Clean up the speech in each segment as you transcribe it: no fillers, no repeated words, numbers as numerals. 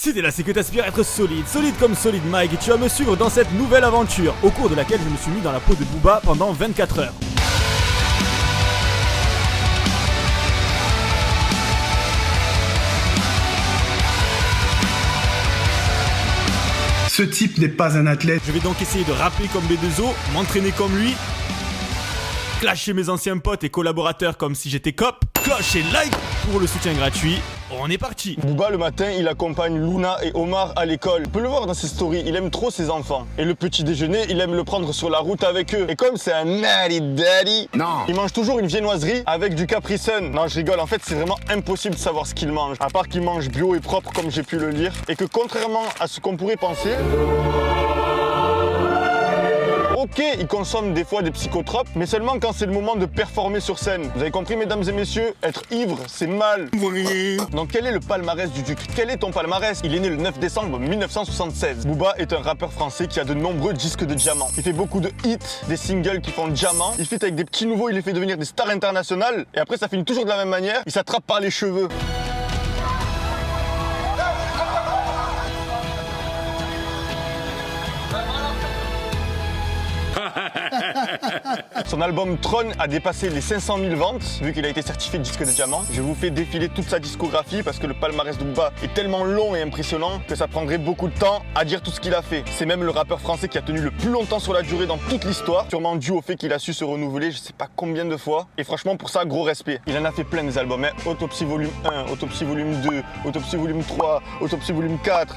Si t'es là, c'est que t'aspires à être solide comme Solid Mike, et tu vas me suivre dans cette nouvelle aventure, au cours de laquelle je me suis mis dans la peau de Booba pendant 24 heures. Ce type n'est pas un athlète. Je vais donc essayer de rapper comme B2O, m'entraîner comme lui, clasher mes anciens potes et collaborateurs comme si j'étais cop, cloche et like pour le soutien gratuit. On est parti. Booba, le matin, il accompagne Luna et Omar à l'école. On peut le voir dans ses stories, il aime trop ses enfants. Et le petit déjeuner, il aime le prendre sur la route avec eux. Et comme c'est un natty daddy, Non. il mange toujours une viennoiserie avec du Capri Sun. Non, je rigole, en fait, c'est vraiment impossible de savoir ce qu'il mange. À part qu'il mange bio et propre, comme j'ai pu le lire. Et que contrairement à ce qu'on pourrait penser... Ok, il consomme des fois des psychotropes, mais seulement quand c'est le moment de performer sur scène. Vous avez compris, mesdames et messieurs, être ivre, c'est mal. Oui. Donc quel est le palmarès du Duc? Quel est ton palmarès? Il est né le 9 décembre 1976. Booba est un rappeur français qui a de nombreux disques de diamant. Il fait beaucoup de hits, des singles qui font diamant. Il feat avec des petits nouveaux, il les fait devenir des stars internationales. Et après, ça finit toujours de la même manière. Il s'attrape par les cheveux. Son album Tron a dépassé les 500 000 ventes, vu qu'il a été certifié disque de diamant. Je vous fais défiler toute sa discographie parce que le palmarès de Booba est tellement long et impressionnant que ça prendrait beaucoup de temps à dire tout ce qu'il a fait. C'est même le rappeur français qui a tenu le plus longtemps sur la durée dans toute l'histoire, sûrement dû au fait qu'il a su se renouveler je sais pas combien de fois. Et franchement, pour ça, gros respect. Il en a fait plein des albums, hein. Autopsie volume 1, Autopsie volume 2, Autopsie volume 3, Autopsie volume 4,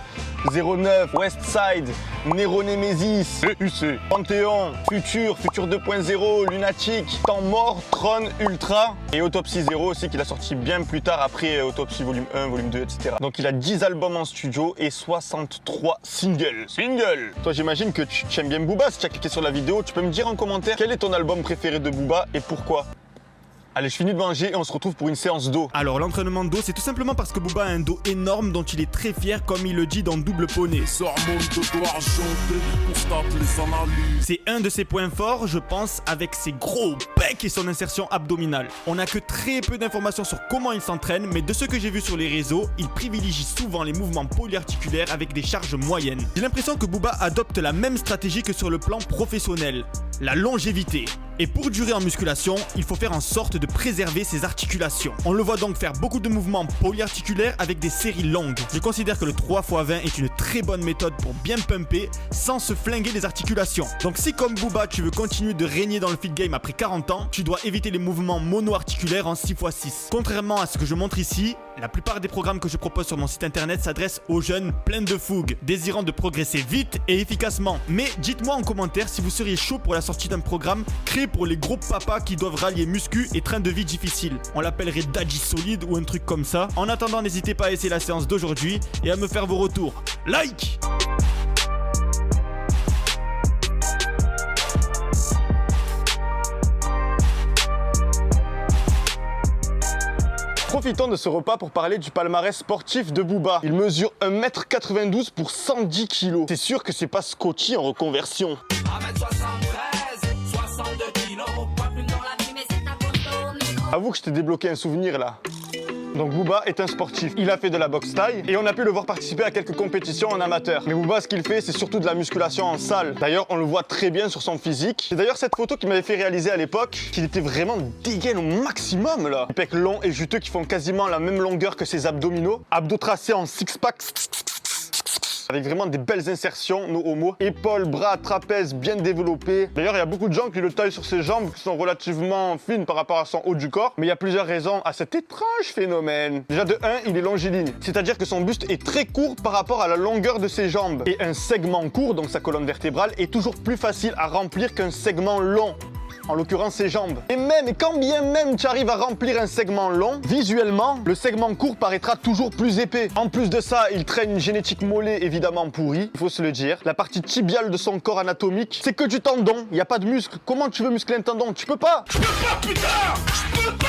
09, Westside, Nero Nemesis, UC, Panthéon, Futur 2.0, Lunatic, Temps mort, Tron, Ultra et Autopsie 0 aussi qu'il a sorti bien plus tard après Autopsie volume 1, volume 2, etc. Donc il a 10 albums en studio et 63 singles. Toi, j'imagine que tu aimes bien Booba. Si tu as cliqué sur la vidéo, tu peux me dire en commentaire quel est ton album préféré de Booba et pourquoi. Allez, je finis de manger et on se retrouve pour une séance d'eau. Alors l'entraînement de dos, c'est tout simplement parce que Booba a un dos énorme dont il est très fier, comme il le dit dans Double Poney. C'est un de ses points forts, je pense, avec ses gros becs et son insertion abdominale. On n'a que très peu d'informations sur comment il s'entraîne, mais de ce que j'ai vu sur les réseaux, il privilégie souvent les mouvements polyarticulaires avec des charges moyennes. J'ai l'impression que Booba adopte la même stratégie que sur le plan professionnel, la longévité. Et pour durer en musculation, il faut faire en sorte de préserver ses articulations. On le voit donc faire beaucoup de mouvements polyarticulaires avec des séries longues. Je considère que le 3x20 est une très bonne méthode pour bien pumper sans se flinguer les articulations. Donc si comme Booba tu veux continuer de régner dans le fit game après 40 ans, tu dois éviter les mouvements mono-articulaires en 6x6. Contrairement à ce que je montre ici, la plupart des programmes que je propose sur mon site internet s'adressent aux jeunes pleins de fougue, désirant de progresser vite et efficacement. Mais dites-moi en commentaire si vous seriez chaud pour la sortie d'un programme créé pour les gros papas qui doivent rallier muscu et train de vie difficile. On l'appellerait Daddy Solide ou un truc comme ça. En attendant, n'hésitez pas à essayer la séance d'aujourd'hui et à me faire vos retours. Like! Profitons de ce repas pour parler du palmarès sportif de Booba. Il mesure 1m92 pour 110 kg. C'est sûr que c'est pas Scotty en reconversion. 1m73, 62 kilos, pas plus dans la vie, mais c'est un costaud. Avoue que je t'ai débloqué un souvenir là. Donc Booba est un sportif. Il a fait de la boxe taille et on a pu le voir participer à quelques compétitions en amateur. Mais Booba, ce qu'il fait, c'est surtout de la musculation en salle. D'ailleurs, on le voit très bien sur son physique. C'est d'ailleurs cette photo qui m'avait fait réaliser à l'époque qu'il était vraiment dégaine au maximum là. Les pecs longs et juteux qui font quasiment la même longueur que ses abdominaux. Abdos tracés en six-pack. Avec vraiment des belles insertions, nos homos. Épaules, bras, trapèzes bien développés. D'ailleurs, il y a beaucoup de gens qui le taillent sur ses jambes qui sont relativement fines par rapport à son haut du corps. Mais il y a plusieurs raisons à cet étrange phénomène. Déjà de 1, il est longiligne. C'est-à-dire que son buste est très court par rapport à la longueur de ses jambes. Et un segment court, donc sa colonne vertébrale, est toujours plus facile à remplir qu'un segment long. En l'occurrence ses jambes. Et quand bien même tu arrives à remplir un segment long, visuellement, le segment court paraîtra toujours plus épais. En plus de ça, il traîne une génétique mollet évidemment pourrie, il faut se le dire. La partie tibiale de son corps anatomique, c'est que du tendon, il n'y a pas de muscle. Comment tu veux muscler un tendon? Tu peux pas. Je peux pas, putain. Je peux pas.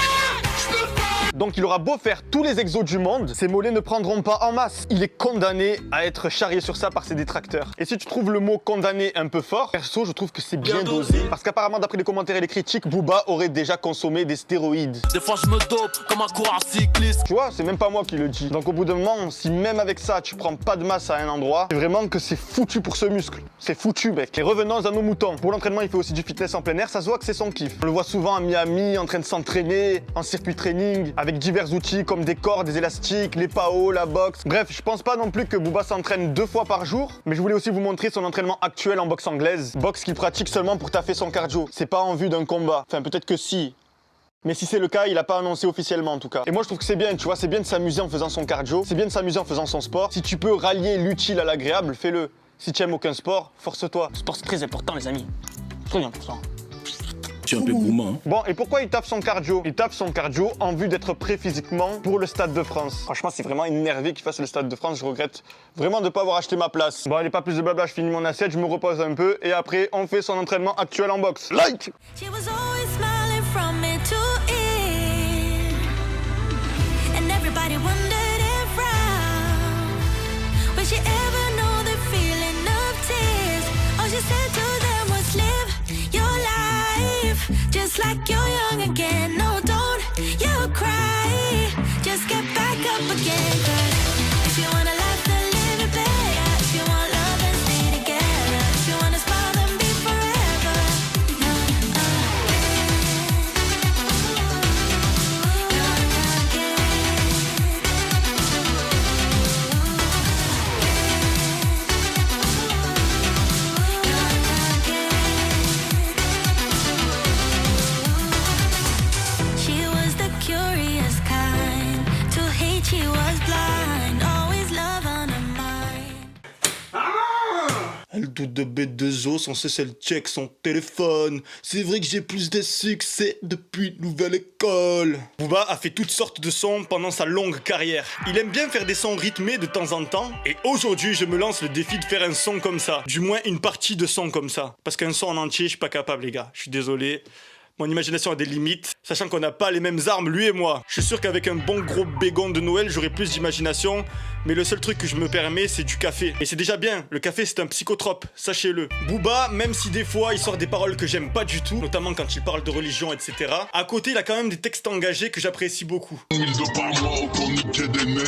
Donc il aura beau faire tous les exos du monde, ses mollets ne prendront pas en masse. Il est condamné à être charrié sur ça par ses détracteurs. Et si tu trouves le mot condamné un peu fort, perso je trouve que c'est bien dosé. Parce qu'apparemment d'après les commentaires et les critiques, Booba aurait déjà consommé des stéroïdes. Des fois je me dope comme un coureur cycliste. Tu vois, c'est même pas moi qui le dis. Donc au bout d'un moment, si même avec ça tu prends pas de masse à un endroit, c'est vraiment que c'est foutu pour ce muscle. C'est foutu mec. Et revenons à nos moutons. Pour l'entraînement, il fait aussi du fitness en plein air, ça se voit que c'est son kiff. On le voit souvent à Miami, en train de s'entraîner, en circuit training, avec divers outils comme des cordes, des élastiques, les PAO, la boxe. Bref, je pense pas non plus que Booba s'entraîne 2 fois par jour, mais je voulais aussi vous montrer son entraînement actuel en boxe anglaise. Boxe qu'il pratique seulement pour taffer son cardio. C'est pas en vue d'un combat. Enfin, peut-être que si. Mais si c'est le cas, il a pas annoncé officiellement en tout cas. Et moi je trouve que c'est bien, tu vois, c'est bien de s'amuser en faisant son cardio, c'est bien de s'amuser en faisant son sport. Si tu peux rallier l'utile à l'agréable, fais-le. Si tu aimes aucun sport, force-toi. Le sport c'est très important les amis. Très important. Tu es un peu gourmand. Hein. Bon, et pourquoi il tape son cardio? Il tape son cardio en vue d'être prêt physiquement pour le Stade de France. Franchement, c'est vraiment énervé qu'il fasse le Stade de France. Je regrette vraiment de ne pas avoir acheté ma place. Bon, allez, pas plus de blabla, je finis mon assiette, je me repose un peu et après, on fait son entraînement actuel en boxe. Like! She was always smiling from ear to ear, and everybody wondered if round would she ever know the feeling of tears. All she said to them was live your life just like you're young again. No, don't you cry, just get back up again. 'Cause if you wanna laugh, then live it better. If you want love, then stay together. If you wanna smile, then be forever. She was the curious kind. To hate, she was blind. Always love on her mind. Elle doute de B2O sans cesse elle check son téléphone. C'est vrai que j'ai plus de succès depuis nouvelle école. Booba a fait toutes sortes de sons pendant sa longue carrière. Il aime bien faire des sons rythmés de temps en temps. Et aujourd'hui, je me lance le défi de faire un son comme ça. Du moins une partie de son comme ça. Parce qu'un son en entier, je suis pas capable les gars. Je suis désolé. Mon imagination a des limites, sachant qu'on n'a pas les mêmes armes, lui et moi. Je suis sûr qu'avec un bon gros bégon de Noël, j'aurai plus d'imagination, mais le seul truc que je me permets, c'est du café. Et c'est déjà bien, le café c'est un psychotrope, sachez-le. Booba, même si des fois il sort des paroles que j'aime pas du tout, notamment quand il parle de religion, etc., à côté il a quand même des textes engagés que j'apprécie beaucoup.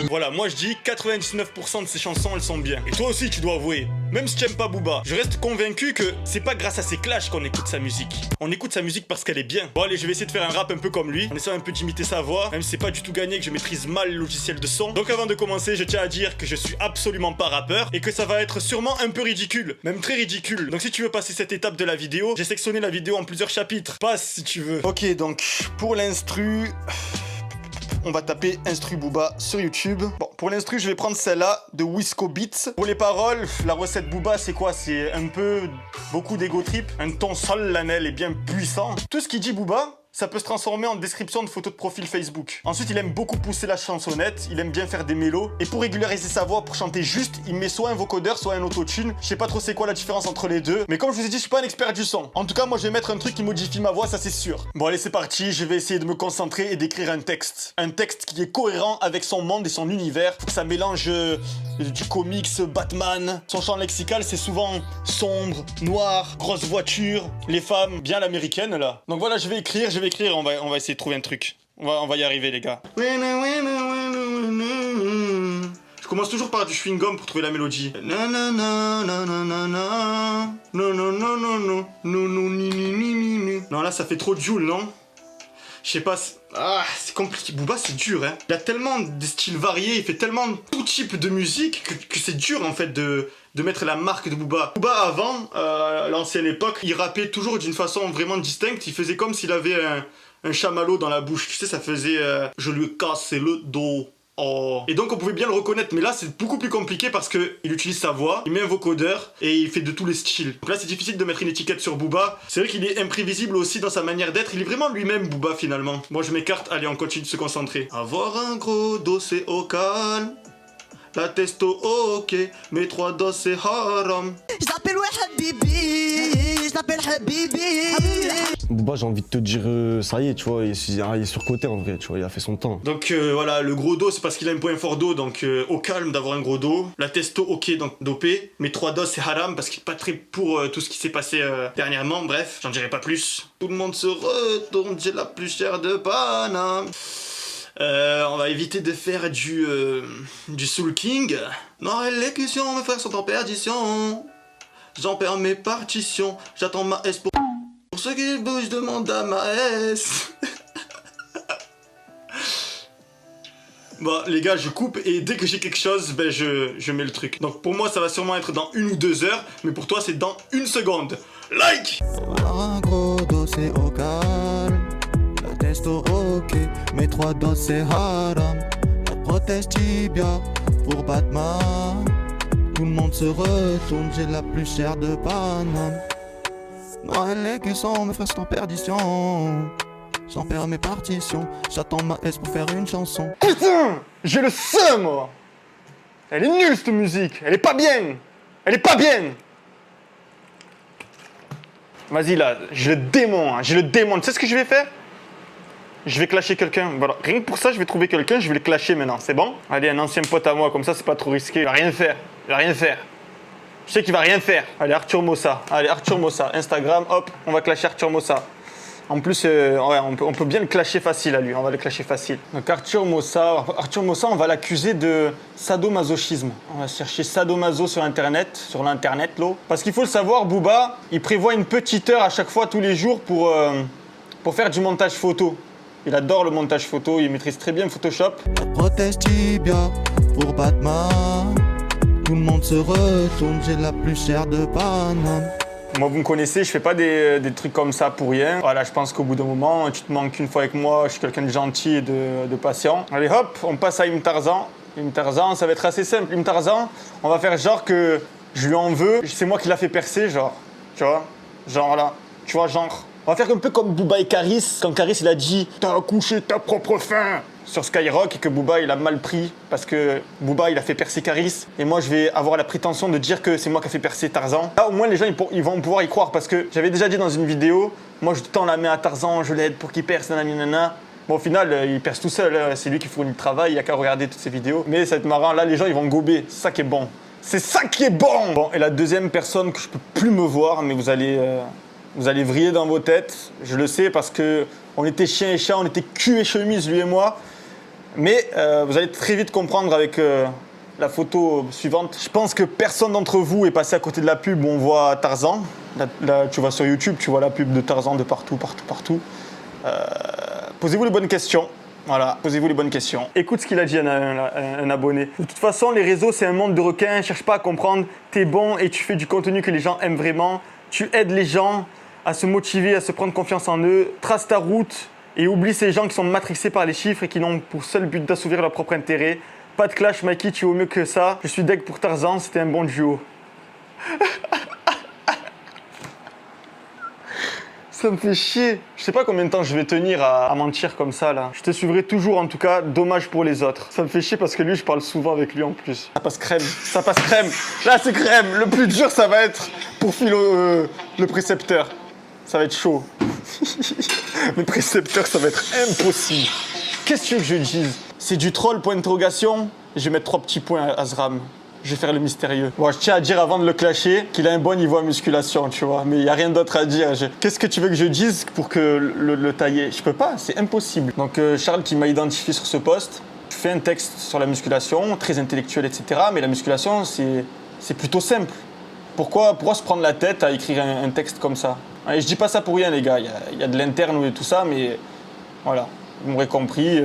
Voilà, moi je dis 99% de ses chansons elles sont bien. Et toi aussi tu dois avouer, même si tu aimes pas Booba, je reste convaincu que c'est pas grâce à ses clashs qu'on écoute sa musique. On écoute sa musique parce qu'elle est bien. Bon allez, je vais essayer de faire un rap un peu comme lui, en essayant un peu d'imiter sa voix, même si c'est pas du tout gagné, que je maîtrise mal le logiciel de son. Donc avant de commencer, je tiens à dire que je suis absolument pas rappeur et que ça va être sûrement un peu ridicule, même très ridicule. Donc si tu veux passer cette étape de la vidéo, j'ai sectionné la vidéo en plusieurs chapitres. Passe si tu veux. Ok, donc pour l'instru, on va taper instru Booba sur YouTube. Bon, pour l'instru, je vais prendre celle-là de Wisco Beats. Pour les paroles, la recette Booba, c'est quoi? C'est un peu beaucoup d'ego trip, un ton solennel et bien puissant. Tout ce qu'il dit Booba, ça peut se transformer en description de photos de profil Facebook. Ensuite, il aime beaucoup pousser la chansonnette, il aime bien faire des mélos. Et pour régulariser sa voix, pour chanter juste, il met soit un vocodeur, soit un autotune. Je sais pas trop c'est quoi la différence entre les deux. Mais comme je vous ai dit, je suis pas un expert du son. En tout cas, moi, je vais mettre un truc qui modifie ma voix, ça c'est sûr. Bon, allez, c'est parti. Je vais essayer de me concentrer et d'écrire un texte. Un texte qui est cohérent avec son monde et son univers. Faut que ça mélange du comics, Batman. Son champ lexical, c'est souvent sombre, noir, grosse voiture, les femmes, bien l'américaine, là. Donc voilà, je vais écrire, on va essayer de trouver un truc. On va y arriver, les gars. Je commence toujours par du chewing-gum pour trouver la mélodie. Non, là, ça fait trop Joule, non? Je sais pas, c'est compliqué. Booba, c'est dur, hein. Il a tellement de styles variés, il fait tellement tout type de musique que c'est dur, en fait, de mettre la marque de Booba. Booba, avant, à l'ancienne époque, il rappait toujours d'une façon vraiment distincte. Il faisait comme s'il avait un chamallow dans la bouche. Tu sais, ça faisait je lui ai cassé le dos. Oh. Et donc on pouvait bien le reconnaître, mais là c'est beaucoup plus compliqué parce que il utilise sa voix, il met un vocodeur et il fait de tous les styles. Donc là c'est difficile de mettre une étiquette sur Booba. C'est vrai qu'il est imprévisible aussi dans sa manière d'être, il est vraiment lui-même Booba finalement. Moi je m'écarte, allez on continue de se concentrer. Avoir un gros dos c'est au calme, la testo ok, mais 3 dos c'est haram. J'appelle ouais Habibi. il s'appelle Habibi. Booba, j'ai envie de te dire, ça y est, tu vois, il est surcoté en vrai, tu vois, il a fait son temps. Donc voilà, le gros dos c'est parce qu'il a un point fort dos, donc au calme d'avoir un gros dos. La testo ok, donc dopé. Mais 3 doses c'est haram parce qu'il est pas très pour tout ce qui s'est passé dernièrement. Bref, j'en dirai pas plus. Tout le monde se retourne, j'ai la plus chère de Paname. On va éviter de faire du Soul King. Non, l'élection, mes frères sont en perdition. J'en perds mes partitions. J'attends ma S pour ceux qui bougent, je demande à ma S. Bon, les gars, je coupe et dès que j'ai quelque chose, ben je mets le truc. Donc pour moi, ça va sûrement être dans 1 ou 2 heures, mais pour toi, c'est dans 1 seconde. Like! Un gros dos c'est au calme. La testo ok, mes 3 doses c'est haram. La protège tibia pour Batman. Tout le monde se retourne, j'ai la plus chère de Paname. Non, les cuissons, mes frères sont en perdition. J'en perds mes partitions, j'attends ma S pour faire une chanson. Putain! J'ai le seum, moi! Elle est nulle, cette musique! Elle est pas bien! Elle est pas bien! Vas-y, là, j'ai le démon, hein, j'ai le démon. Tu sais ce que je vais faire? Je vais clasher quelqu'un. Voilà. Rien que pour ça, je vais trouver quelqu'un, je vais le clasher maintenant. C'est bon? Allez, un ancien pote à moi, comme ça, c'est pas trop risqué. Il va rien faire. Il va rien faire. Je sais qu'il va rien faire. Allez, Arthur Mossa. Allez, Arthur Mossa. Instagram, hop, on va clasher Arthur Mossa. En plus, ouais, on peut bien le clasher facile à lui. On va le clasher facile. Donc, Arthur Mossa, on va l'accuser de sadomasochisme. On va chercher sadomaso sur Internet, sur l'Internet, là. Parce qu'il faut le savoir, Booba, il prévoit une petite heure à chaque fois, tous les jours, pour faire du montage photo. Il adore le montage photo, il maîtrise très bien Photoshop. La protège tibia pour Batman. Tout le monde se retourne, j'ai la plus chère de Paname. Moi, vous me connaissez, je fais pas des trucs comme ça pour rien. Voilà, je pense qu'au bout d'un moment, tu te manques une fois avec moi, je suis quelqu'un de gentil et de patient. Allez hop, on passe à Im Tarzan. Im Tarzan, ça va être assez simple. Im Tarzan, on va faire genre que je lui en veux. C'est moi qui l'a fait percer, genre. Tu vois? Genre là. Tu vois, genre. On va faire un peu comme Booba et Karis. Quand Karis, il a dit « T'as accouché ta propre faim !» sur Skyrock et que Booba, il a mal pris parce que Booba, il a fait percer Karis. Et moi, je vais avoir la prétention de dire que c'est moi qui ai fait percer Tarzan. Là, au moins, les gens, ils vont pouvoir y croire parce que j'avais déjà dit dans une vidéo, moi, je tends la main à Tarzan, je l'aide pour qu'il perce, nanana. Bon, au final, il perce tout seul. Hein. C'est lui qui fournit le travail, il n'y a qu'à regarder toutes ces vidéos. Mais ça va être marrant. Là, les gens, ils vont gober. C'est ça qui est bon. C'est ça qui est bon! Bon, et la deuxième personne que je peux plus me voir, mais vous allez vriller dans vos têtes. Je le sais parce que on était chien et chat, on était cul et chemise, lui et moi. Mais vous allez très vite comprendre avec la photo suivante. Je pense que personne d'entre vous est passé à côté de la pub où on voit Tarzan. Là, tu vas sur YouTube, tu vois la pub de Tarzan de partout. Posez-vous les bonnes questions. Voilà, posez-vous les bonnes questions. Écoute ce qu'il a dit un abonné. De toute façon, les réseaux, c'est un monde de requins. Cherche pas à comprendre. T'es bon et tu fais du contenu que les gens aiment vraiment. Tu aides les gens à se motiver, à se prendre confiance en eux. Trace ta route et oublie ces gens qui sont matrixés par les chiffres et qui n'ont pour seul but d'assouvir leur propre intérêt. Pas de clash, Mikey, tu vaux mieux que ça. Je suis deg pour Tarzan, c'était un bon duo. Ça me fait chier. Je sais pas combien de temps je vais tenir à mentir comme ça, là. Je te suivrai toujours, en tout cas. Dommage pour les autres. Ça me fait chier parce que lui, je parle souvent avec lui en plus. Ça passe crème. Ça passe crème. Là, c'est crème. Le plus dur, ça va être pour Philo, le précepteur. Ça va être chaud. Le précepteur, ça va être impossible. Qu'est-ce que tu veux que je dise? C'est du troll, point d'interrogation. Je vais mettre 3 petits points à Azram. Je vais faire le mystérieux. Bon, je tiens à dire avant de le clasher qu'il a un bon niveau à musculation, tu vois. Mais il n'y a rien d'autre à dire. Qu'est-ce que tu veux que je dise pour que le tailler? Je peux pas, c'est impossible. Donc Charles qui m'a identifié sur ce poste, je fais un texte sur la musculation, très intellectuel, etc. Mais la musculation, c'est plutôt simple. Pourquoi se prendre la tête à écrire un texte comme ça? Et je dis pas ça pour rien, les gars. Il y a de l'interne et tout ça, mais voilà. Vous m'aurez compris,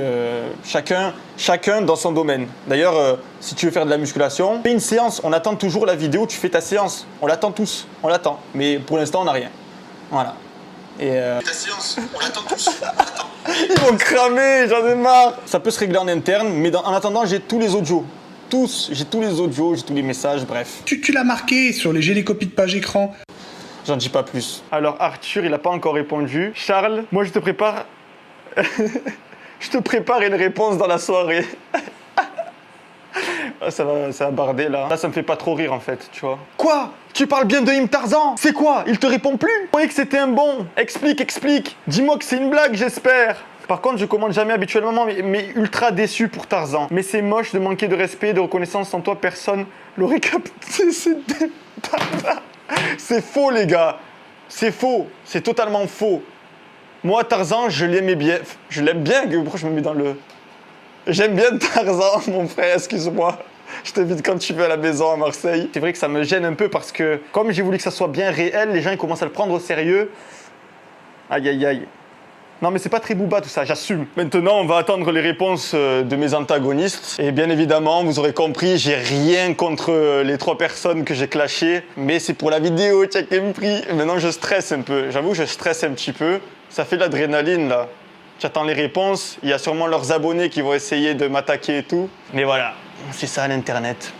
chacun dans son domaine. D'ailleurs, si tu veux faire de la musculation, fais une séance. On attend toujours la vidéo, tu fais ta séance. On l'attend tous, on l'attend. Mais pour l'instant, on n'a rien. Voilà. Et ta séance, on l'attend tous. Ils vont cramer, j'en ai marre. Ça peut se régler en interne, mais en attendant, j'ai tous les audios. J'ai tous les audios, j'ai tous les messages, bref. Tu l'as marqué sur les copies de page écran. J'en dis pas plus. Alors Arthur, il n'a pas encore répondu. Charles, moi je te prépare... je te prépare une réponse dans la soirée. Ah, ça va barder là. Là, ça me fait pas trop rire en fait, tu vois. Quoi? Tu parles bien de Him Tarzan? C'est quoi? Il te répond plus? Je croyais que c'était un bon. Explique. Dis-moi que c'est une blague, j'espère. Par contre, je commande jamais habituellement, mais ultra déçu pour Tarzan. Mais c'est moche de manquer de respect, de reconnaissance en toi, personne l'aurait capté. C'est faux, les gars. C'est faux. C'est totalement faux. Moi, Tarzan, je l'aimais bien. Je l'aime bien. Pourquoi je me mets dans le... J'aime bien Tarzan, mon frère, excuse-moi. Je t'invite quand tu veux à la maison à Marseille. C'est vrai que ça me gêne un peu parce que, comme j'ai voulu que ça soit bien réel, les gens ils commencent à le prendre au sérieux. Aïe. Non mais c'est pas très Booba tout ça, j'assume. Maintenant on va attendre les réponses de mes antagonistes. Et bien évidemment, vous aurez compris, j'ai rien contre les 3 personnes que j'ai clashées. Mais c'est pour la vidéo, check me prix. Maintenant je stresse un peu, j'avoue que je stresse un petit peu. Ça fait de l'adrénaline là. J'attends les réponses, il y a sûrement leurs abonnés qui vont essayer de m'attaquer et tout. Mais voilà, c'est ça l'internet.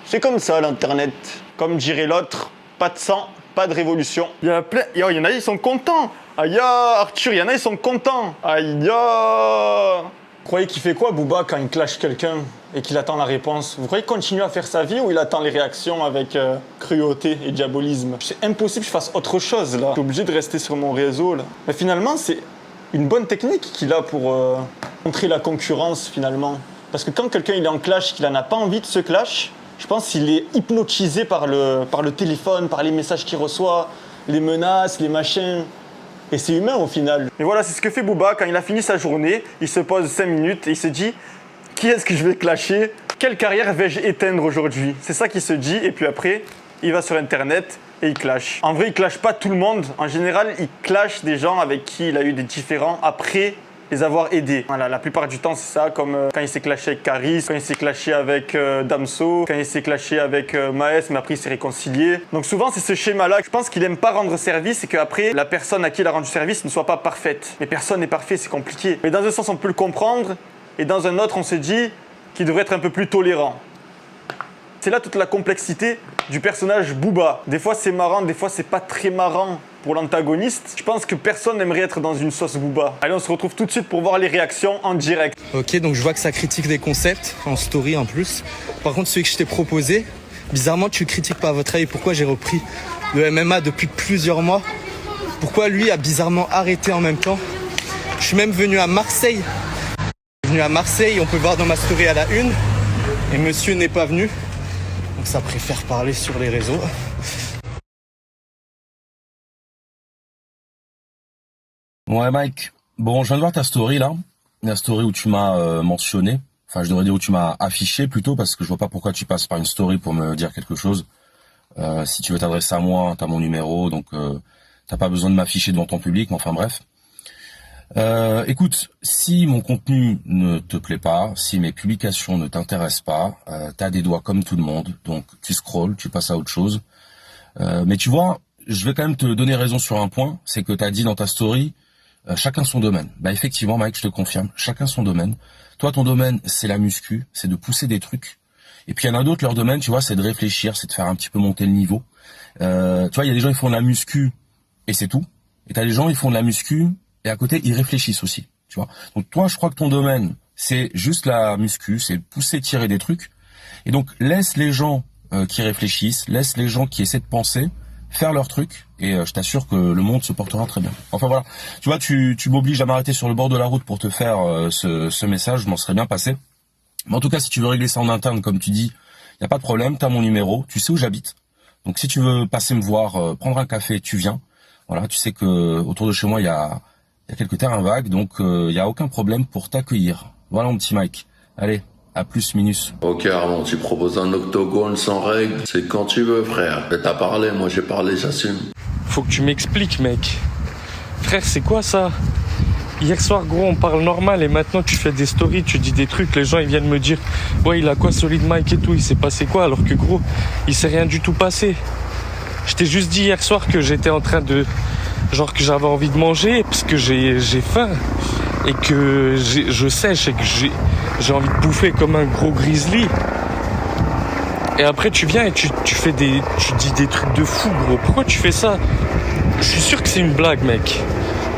C'est comme ça l'internet. Comme dirait l'autre, pas de sang, pas de révolution. Il y en a plein, il y en a, ils sont contents. Aïe, Arthur, il y en a, ils sont contents. Aïe. Vous croyez qu'il fait quoi, Booba, quand il clash quelqu'un et qu'il attend la réponse? Vous croyez qu'il continue à faire sa vie ou il attend les réactions avec cruauté et diabolisme? C'est impossible que je fasse autre chose, là. Je suis obligé de rester sur mon réseau, là. Mais finalement, c'est une bonne technique qu'il a pour montrer la concurrence, finalement. Parce que quand quelqu'un il est en clash, qu'il n'a pas envie de ce clash, je pense qu'il est hypnotisé par le téléphone, par les messages qu'il reçoit, les menaces, les machins. Et c'est humain au final. Et voilà, c'est ce que fait Booba quand il a fini sa journée. Il se pose 5 minutes et il se dit « Qui est-ce que je vais clasher? Quelle carrière vais-je éteindre aujourd'hui ?» C'est ça qu'il se dit. Et puis après, il va sur Internet et il clash. En vrai, il clash pas tout le monde. En général, il clash des gens avec qui il a eu des différends après les avoir aidés. Voilà, la plupart du temps, c'est ça, comme quand il s'est clashé avec Caris, quand il s'est clashé avec Damso, quand il s'est clashé avec Maes, mais après il s'est réconcilié. Donc souvent, c'est ce schéma-là. Je pense qu'il aime pas rendre service et qu'après, la personne à qui il a rendu service ne soit pas parfaite. Mais personne n'est parfait, c'est compliqué. Mais dans un sens, on peut le comprendre, et dans un autre, on se dit qu'il devrait être un peu plus tolérant. C'est là toute la complexité du personnage Booba. Des fois, c'est marrant, des fois, c'est pas très marrant. Pour l'antagoniste, je pense que personne n'aimerait être dans une sauce Booba. Allez, on se retrouve tout de suite pour voir les réactions en direct. Ok, donc je vois que ça critique des concepts, en story en plus. Par contre, celui que je t'ai proposé, bizarrement, tu le critiques pas. À votre avis, pourquoi j'ai repris le MMA depuis plusieurs mois? Pourquoi lui a bizarrement arrêté en même temps? Je suis même venu à Marseille. Je suis venu à Marseille, on peut voir dans ma story à la une. Et monsieur n'est pas venu. Donc ça préfère parler sur les réseaux. Ouais, Mike. Bon, je viens de voir ta story, là. La story où tu m'as mentionné. Enfin, je devrais dire où tu m'as affiché, plutôt, parce que je vois pas pourquoi tu passes par une story pour me dire quelque chose. Si tu veux t'adresser à moi, t'as mon numéro, donc t'as pas besoin de m'afficher devant ton public, mais enfin, bref. Écoute, si mon contenu ne te plaît pas, si mes publications ne t'intéressent pas, t'as des doigts comme tout le monde, donc tu scrolles, tu passes à autre chose. Mais tu vois, je vais quand même te donner raison sur un point, c'est que t'as dit dans ta story, chacun son domaine. Bah effectivement, Mike, je te confirme, chacun son domaine. Toi, ton domaine, c'est la muscu, c'est de pousser des trucs. Et puis il y en a d'autres, leur domaine, tu vois, c'est de réfléchir, c'est de faire un petit peu monter le niveau. Tu vois, il y a des gens, ils font de la muscu et c'est tout. Et t'as des gens, ils font de la muscu et à côté, ils réfléchissent aussi. Tu vois. Donc toi, je crois que ton domaine, c'est juste la muscu, c'est pousser, tirer des trucs. Et donc laisse les gens qui réfléchissent, laisse les gens qui essaient de penser faire leur truc et je t'assure que le monde se portera très bien. Enfin voilà, tu vois, tu m'obliges à m'arrêter sur le bord de la route pour te faire ce message, je m'en serais bien passé. Mais en tout cas, si tu veux régler ça en interne, comme tu dis, y a pas de problème, t'as mon numéro, tu sais où j'habite. Donc si tu veux passer me voir, prendre un café, tu viens. Voilà, tu sais que autour de chez moi, il y a quelques terrains vagues, donc il y a aucun problème pour t'accueillir. Voilà mon petit Mike. Allez, à plus, Minus. Ok Armand, tu proposes un octogone sans règles, c'est quand tu veux frère. T'as parlé, moi j'ai parlé, j'assume. Faut que tu m'expliques mec. Frère, c'est quoi ça? Hier soir gros on parle normal et maintenant tu fais des stories, tu dis des trucs, les gens ils viennent me dire ouais il a quoi Solid Mike et tout, il s'est passé quoi? Alors que gros, il s'est rien du tout passé. Je t'ai juste dit hier soir que j'étais en train de... Genre que j'avais envie de manger parce que j'ai faim et que je sèche et que j'ai envie de bouffer comme un gros grizzly. Et après tu viens et tu dis des trucs de fou gros. Pourquoi tu fais ça? Je suis sûr que c'est une blague mec.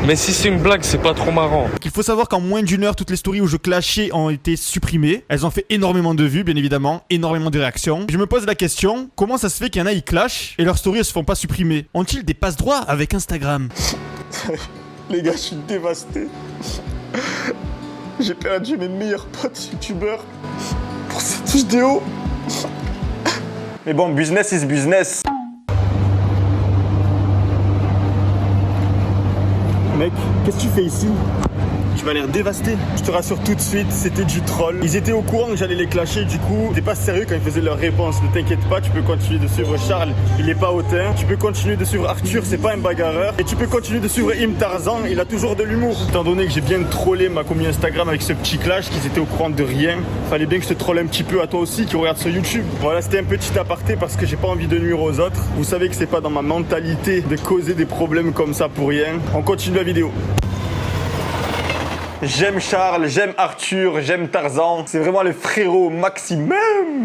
Mais si c'est une blague, c'est pas trop marrant. Il faut savoir qu'en moins d'une heure, toutes les stories où je clashais ont été supprimées. Elles ont fait énormément de vues, bien évidemment, énormément de réactions. Je me pose la question, comment ça se fait qu'il y en a, ils clashent et leurs stories elles se font pas supprimer? Ont-ils des passe-droits avec Instagram? Les gars, je suis dévasté. J'ai perdu mes meilleurs potes youtubeurs pour cette vidéo. Mais bon, business is business. Mec, qu'est-ce que tu fais ici? Tu m'as l'air dévasté. Je te rassure tout de suite, c'était du troll. Ils étaient au courant que j'allais les clasher, du coup, t'es pas sérieux quand ils faisaient leurs réponses. Ne t'inquiète pas, tu peux continuer de suivre Charles, il est pas hautain. Tu peux continuer de suivre Arthur, c'est pas un bagarreur. Et tu peux continuer de suivre Im Tarzan, il a toujours de l'humour. Étant donné que j'ai bien trollé ma communauté Instagram avec ce petit clash, qu'ils étaient au courant de rien, fallait bien que je te trolle un petit peu à toi aussi qui regarde sur YouTube. Voilà, c'était un petit aparté parce que j'ai pas envie de nuire aux autres. Vous savez que c'est pas dans ma mentalité de causer des problèmes comme ça pour rien. On continue la vidéo. J'aime Charles, j'aime Arthur, j'aime Tarzan. C'est vraiment les frérots au maximum.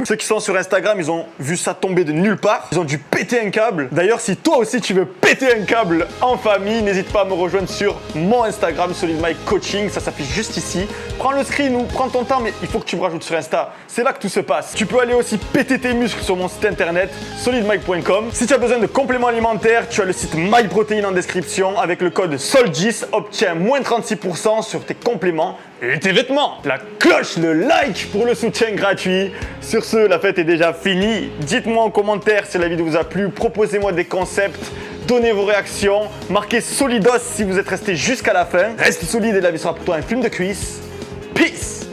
Ceux qui sont sur Instagram, ils ont vu ça tomber de nulle part. Ils ont dû péter un câble. D'ailleurs, si toi aussi tu veux péter un câble en famille, n'hésite pas à me rejoindre sur mon Instagram, Solid Mike Coaching. Ça s'affiche juste ici. Prends le screen ou prends ton temps, mais il faut que tu me rajoutes sur Insta. C'est là que tout se passe. Tu peux aller aussi péter tes muscles sur mon site internet, solidmike.com. Si tu as besoin de compléments alimentaires, tu as le site MyProtein en description. Avec le code SOL10, obtiens moins 36% sur tes compléments et tes vêtements. La cloche, le like pour le soutien gratuit. Sur ce, la fête est déjà finie. Dites-moi en commentaire si la vidéo vous a plu. Proposez-moi des concepts. Donnez vos réactions. Marquez Solidos si vous êtes resté jusqu'à la fin. Reste solide et la vie sera pour toi un film de cuisse. Peace.